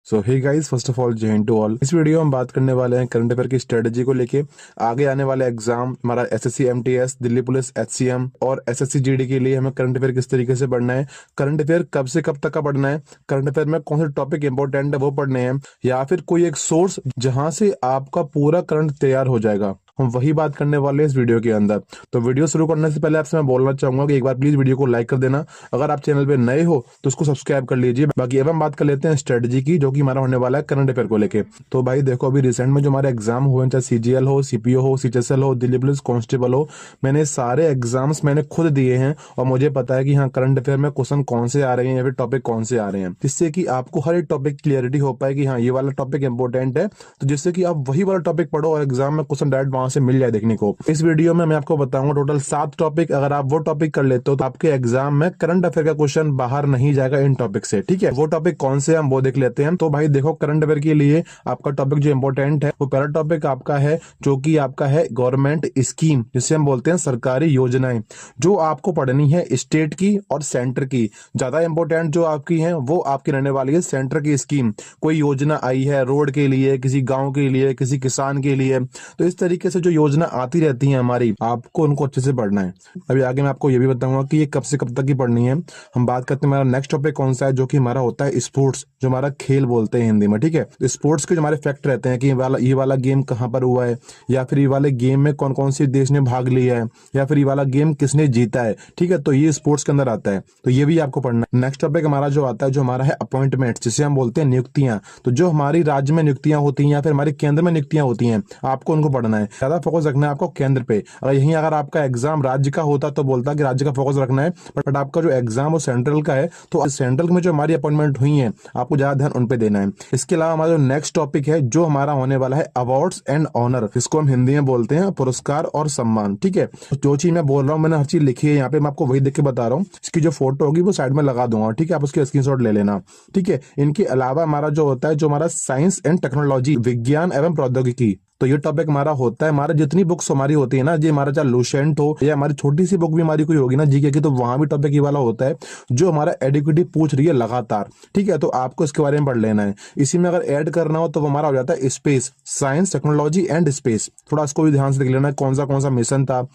So hey guys, first of all जय हिंद to all. इस वीडियो में हम बात करने वाले हैं करंट अफेयर की स्ट्रेटजी को लेके। आगे आने वाले एग्जाम हमारा SSC MTS, Delhi police HCM और एसएससी जीडी के लिए हमें करंट अफेयर किस तरीके से पढ़ना है, करंट अफेयर कब से कब तक का पढ़ना है, करंट अफेयर में कौन से टॉपिक इंपॉर्टेंट है वो पढ़ने हैं, या फिर कोई एक सोर्स जहां से आपका पूरा करंट तैयार हो जाएगा, हम वही बात करने वाले हैं इस वीडियो के अंदर। तो वीडियो शुरू करने से पहले आपसे मैं बोलना चाहूंगा कि एक बार प्लीज वीडियो को लाइक कर देना। अगर आप चैनल पे नए हो तो उसको सब्सक्राइब कर लीजिए। बाकी अब हम बात कर लेते हैं स्ट्रेटजी की, जो कि हमारा होने वाला है करंट अफेयर को लेके। तो भाई देखो, अभी रिसेंट में जो हमारे एग्जाम हुए, चाहे सीजीएल हो, सीपीओ हो, सीएचएसएल हो, दिल्ली पुलिस कांस्टेबल हो, मैंने सारे एग्जाम्स मैंने खुद दिए हैं और मुझे पता है कि हाँ करंट अफेयर में क्वेश्चन कौन से आ रहे हैं या फिर टॉपिक कौन से आ रहे हैं, जिससे कि आपको हर एक टॉपिक क्लियरिटी हो पाए कि हाँ ये वाला टॉपिक इंपॉर्टेंट है, तो जिससे कि आप वही वाला टॉपिक पढ़ो और एग्जाम में क्वेश्चन डायरेक्ट वहां से मिल जाए देखने को। इस वीडियो में मैं आपको बताऊंगा टोटल 7 टॉपिक। अगर आप वो टॉपिक कर लेते हो तो आपके एग्जाम में करंट अफेयर का क्वेश्चन बाहर नहीं जाएगा इन टॉपिक से। ठीक है, वो टॉपिक कौन से हम वो देख लेते हैं। तो भाई देखो, करंट अफेयर के लिए आपका टॉपिक जो इंपॉर्टेंट है वो पहला टॉपिक आपका है, जो कि आपका है गवर्नमेंट स्कीम, जिसे हम बोलते हैं सरकारी योजनाएं, जो आपको पढ़नी है स्टेट की और सेंटर की। ज्यादा इंपॉर्टेंट जो आपकी है वो आपकी रहने वाली है सेंटर की स्कीम। कोई योजना आई है रोड के लिए, किसी गांव के लिए, किसी किसान के लिए, तो इस तरीके से जो योजना आती रहती है हमारी, आपको उनको अच्छे से पढ़ना है। अभी आगे मैं आपको ये भी बताऊंगा कि ये कब से कब तक की पढ़नी है। हम बात करते हैं हमारा नेक्स्ट टॉपिक कौन सा है, जो कि हमारा होता है स्पोर्ट्स, जो हमारा खेल बोलते हैं हिंदी में। ठीक है, तो स्पोर्ट्स के जो हमारे फैक्ट रहते हैं कि ये वाला गेम कहाँ पर हुआ है, या फिर ये वाले गेम में कौन कौन सी देश ने भाग लिया है, या फिर ये वाला गेम किसने जीता है। ठीक है, तो ये स्पोर्ट्स के अंदर आता है, तो ये भी आपको पढ़ना है। नेक्स्ट टॉपिक हमारा जो आता है, जो हमारा है अपॉइंटमेंट, जिसे हम बोलते हैं नियुक्तियां। तो जो हमारी राज्य में नियुक्तियां होती हैं या फिर हमारे केंद्र में नियुक्तियां होती हैं, आपको उनको पढ़ना है। ज्यादा फोकस रखना है आपको केंद्र पे। अगर आपका एग्जाम राज्य का होता तो बोलता कि राज्य का फोकस रखना है, बट आपका जो एग्जाम वो सेंट्रल का है, तो सेंट्रल में जो हमारी अपॉइंटमेंट हुई है आपको ज्यादा ध्यान उन पे देना है। इसके अलावा हमारा जो नेक्स्ट टॉपिक है, जो हमारा होने वाला है अवार्ड्स एंड ऑनर, इसको हम हिंदी में बोलते हैं पुरस्कार और सम्मान। ठीक है, जो चीज मैं बोल रहा हूँ मैंने हर चीज लिखी है यहाँ पे, मैं आपको वही देख के बता रहा हूँ। इसकी जो फोटो होगी वो साइड में लगा दूंगा। ठीक है, आप उसके स्क्रीनशॉट ले लेना। ठीक है, इनके अलावा हमारा जो होता है, जो हमारा साइंस एंड टेक्नोलॉजी, विज्ञान एवं प्रौद्योगिकी, तो ये टॉपिक हमारा होता है। हमारा जितनी बुक्स हमारी होती है ना जी, हमारा चाहे लुसेंट हो या हमारी छोटी सी बुक भी हमारी कोई होगी ना जीके की, तो वहां भी टॉपिक ये वाला होता है जो हमारा एडिक्विटी पूछ रही है लगातार। ठीक है, तो आपको इसके बारे में पढ़ लेना है। इसी में अगर ऐड करना हो तो वो हमारा हो जाता है space, science technology and space. थोड़ा इसको भी ध्यान से देख लेना है कौन सा मिशन था,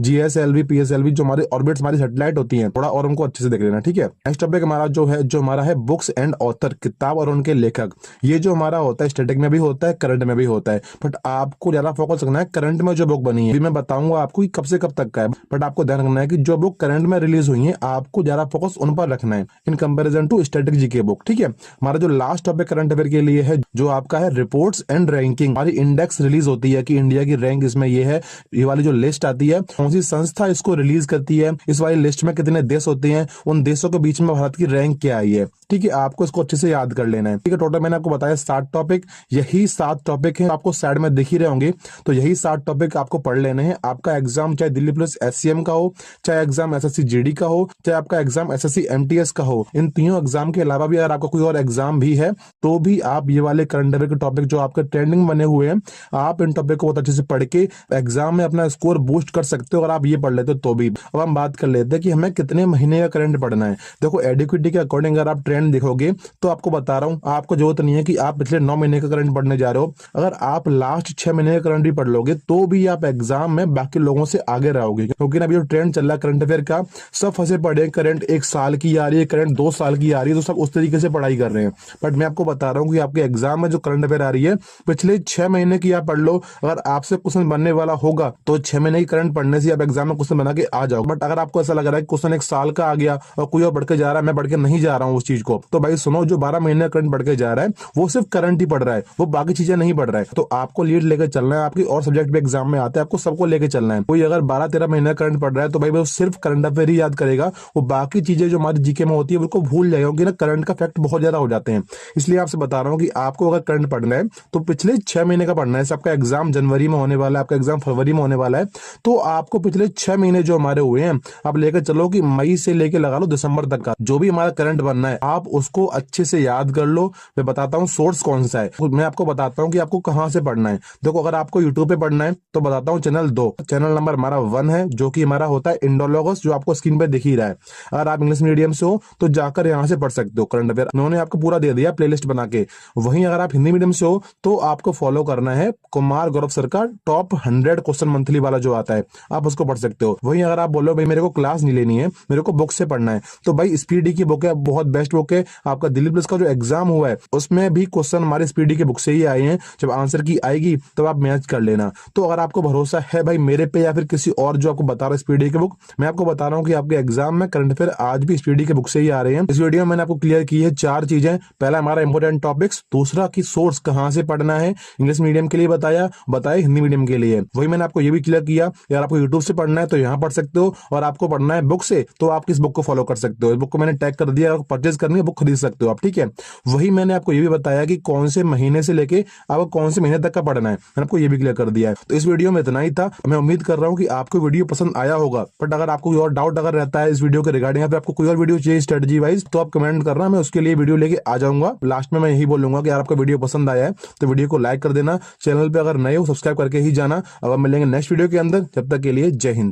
जीएसएलवी, पीएसएलवी, जो हमारे ऑर्बिट्स, हमारी सैटेलाइट होती है, थोड़ा और उनको अच्छे से देख लेना। ठीक है, नेक्स्ट टॉपिक हमारा जो हमारा है बुक्स एंड ऑथर, किताब और उनके लेखक। ये जो हमारा होता है स्टैटिक में भी होता है, करंट में भी होता है, बट आपको ज्यादा फोकस रखना है करंट में जो बुक बनी है। मैं बताऊंगा आपको कि कब से कब तक का है, बट आपको ध्यान रखना है कि जो बुक करंट में रिलीज हुई है आपको ज्यादा फोकस उन पर रखना है in comparison to static GK book. ठीक है, हमारा जो लास्ट टॉपिक करंट अफेयर के लिए है, जो आपका है रिपोर्ट्स एंड रैंकिंग। हमारी इंडेक्स रिलीज होती है कि इंडिया की रैंक इसमें ये है, ये वाली जो लिस्ट आती है, कौन सी संस्था इसको रिलीज करती है, इस वाली लिस्ट में कितने देश होते हैं, उन देशों के बीच में भारत की रैंक क्या आई है। ठीक है, आपको इसको अच्छे से याद कर लेना है। ठीक है, टोटल मैंने आपको बताया 7 टॉपिक, यही 7 टॉपिक है, आपको साइड में दिख ही रहे होंगे। तो यही 7 टॉपिक आपको पढ़ लेने हैं। आपका एग्जाम चाहे दिल्ली पुलिस एचसीएम का हो, चाहे एग्जाम एसएससी जीडी का हो, चाहे आपका एग्जाम एसएससी एमटीएस का हो, इन तीनों एग्जाम के अलावा भी अगर आपका कोई और एग्जाम भी है तो भी आप ये वाले करंट अफेयर के टॉपिक जो आपके ट्रेंडिंग बने हुए हैं, आप इन टॉपिक को बहुत अच्छे से पढ़ के एग्जाम में अपना स्कोर बूस्ट कर सकते हो अगर आप ये पढ़ लेते हो तो भी। अब हम बात कर लेते हैं कि हमें कितने महीने का करंट पढ़ना है। देखो, एडिक्विटी के अकॉर्डिंग अगर आप ट्रेंड देखोगे तो आपको बता रहा हूं, आपको जरूरत नहीं है कि आप पिछले 9 महीने का करंट पढ़ने जा रहे हो। अगर आप लास्ट 6 महीने का करंट भी पढ़ लोगे तो भी आप एग्जाम में बाकी लोगों से आगे रहोगे, क्योंकि अभी जो ट्रेंड चल रहा है करंट अफेयर का, सब फंसे पड़े हैं। करंट 1 साल की आ रही है, करंट 2 साल की आ रही है, तो सब उस तरीके से पढ़ाई कर रहे हैं। बट मैं आपको बता रहा हूँ कि आपके एग्जाम में जो करंट अफेयर आ रही है पिछले 6 महीने की आप पढ़ लो। अगर आपसे क्वेश्चन बनने वाला होगा तो 6 महीने की करंट पढ़ने से आप एग्जाम में क्वेश्चन बना के आ जाओ। बट अगर आपको ऐसा लग रहा है कि क्वेश्चन 1 साल का आ गया और कोई और बढ़ के जा रहा है, मैं बढ़ के नहीं जा रहा हूँ उस चीज को, तो भाई सुनो, जो 12 महीने का करंट बढ़ के जा रहा है वो सिर्फ करंट ही पढ़ रहा है, वो बाकी चीजें नहीं पढ़ रहा है। तो आपको लीड लेकर चलना है। आपकी और सब्जेक्ट भी एग्जाम में आते हैं, आपको सबको लेके चलना है। कोई अगर 12-13 महीने करंट पढ़ रहा है तो भाई वो सिर्फ करंट अफेयर ही याद करेगा, वो बाकी चीजें जो हमारी जीके में होती है उनको भूल जाएगा, क्योंकि ना करंट का फैक्ट बहुत ज्यादा हो जाते हैं। इसलिए आपसे बता रहा हूँ कि आपको अगर करंट पढ़ना है तो पिछले 6 महीने का पढ़ना है। आपका एग्जाम जनवरी में होने वाला है, आपका एग्जाम फरवरी में होने वाला है, तो आपको पिछले 6 महीने जो हमारे हुए हैं आप लेकर चलो कि मई से लेकर लगा लो दिसंबर तक का जो भी हमारा करंट बनना है, आप उसको अच्छे से याद कर लो। मैं बताता हूँ सोर्स कौन सा है, मैं आपको बताता हूँ कि आपको कहाँ से पढ़ना है। देखो अगर आपको यूट्यूब पे पढ़ना है तो बताता हूँ चैनल 2, चैनल नंबर हमारा 1 है जो कि हमारा होता है इंडोलॉगस, जो आपको स्क्रीन पे दिख ही रहा है। अगर आप इंग्लिश मीडियम से हो तो जाकर यहाँ से पढ़ सकते हो करंट अफेयर, उन्होंने आपको पूरा दे दिया प्लेलिस्ट बना के। वहीं अगर आप हिंदी मीडियम से हो तो आपको फॉलो करना है कुमार गौरव सर का टॉप 100 क्वेश्चन मंथली वाला जो आता है, आप उसको पढ़ सकते हो। वहीं अगर आप बोलो भाई मेरे को क्लास नहीं लेनी है, मेरे को बुक से पढ़ना है, तो भाई स्पीडी की बुक है, बहुत बेस्ट बुक है। आपका दिल्ली पुलिस का जो एग्जाम हुआ है उसमें भी क्वेश्चन हमारे स्पीडी की बुक से ही आए हैं, जब आंसर की आएगी तब आप मैच कर लेना। तो अगर आपको भरोसा है भाई मेरे पे या फिर किसी और जो आपको बता रहा है स्पीडी की बुक, मैं आपको बता रहा हूँ कि आपके एग्जाम में करंट अफेयर आज भी स्पीडी की बुक से ही आ रहे हैं। इस वीडियो में मैंने आपको क्लियर की है 4 चीजें। पहला हमारा इंपोर्टेंट टॉपिक्स, दूसरा कि सोर्स कहां से पढ़ना है, इंग्लिश मीडियम के लिए बताया हिंदी मीडियम के लिए। वही मैंने आपको ये भी क्लियर किया, अगर आपको यूट्यूब से पढ़ना है तो यहाँ पढ़ सकते हो, और आपको पढ़ना है बुक से तो आप किस बुक को फॉलो कर सकते हो। इस बुक को मैंने टैग कर दिया, परचेज करनी है बुक खरीद सकते हो आप, ठीक है। वही मैंने आपको ये भी बताया कि कौन से महीने से लेके आपको कौन से महीने तक का पढ़ना है, मैंने आपको ये भी क्लियर कर दिया है। तो इस वीडियो में इतना ही था। मैं उम्मीद कर रहा हूँ कि आपको वीडियो पसंद आया होगा, बट अगर आपको कोई और डाउट अगर रहता है इस वीडियो के रिगार्डिंग, या फिर आपको कोई और वीडियो चाहिए स्ट्रेटजी वाइज, तो आप कमेंट करना, मैं उसके लिए वीडियो लेके आ जाऊंगा। लास्ट में मैं यही बोलूंगा कि अगर आपको वीडियो पसंद आया है तो वीडियो को लाइक कर देना, चैनल पे अगर नए हो सब्सक्राइब करके ही जाना। अब मिलेंगे नेक्स्ट वीडियो के अंदर, जब तक के लिए जय हिंद।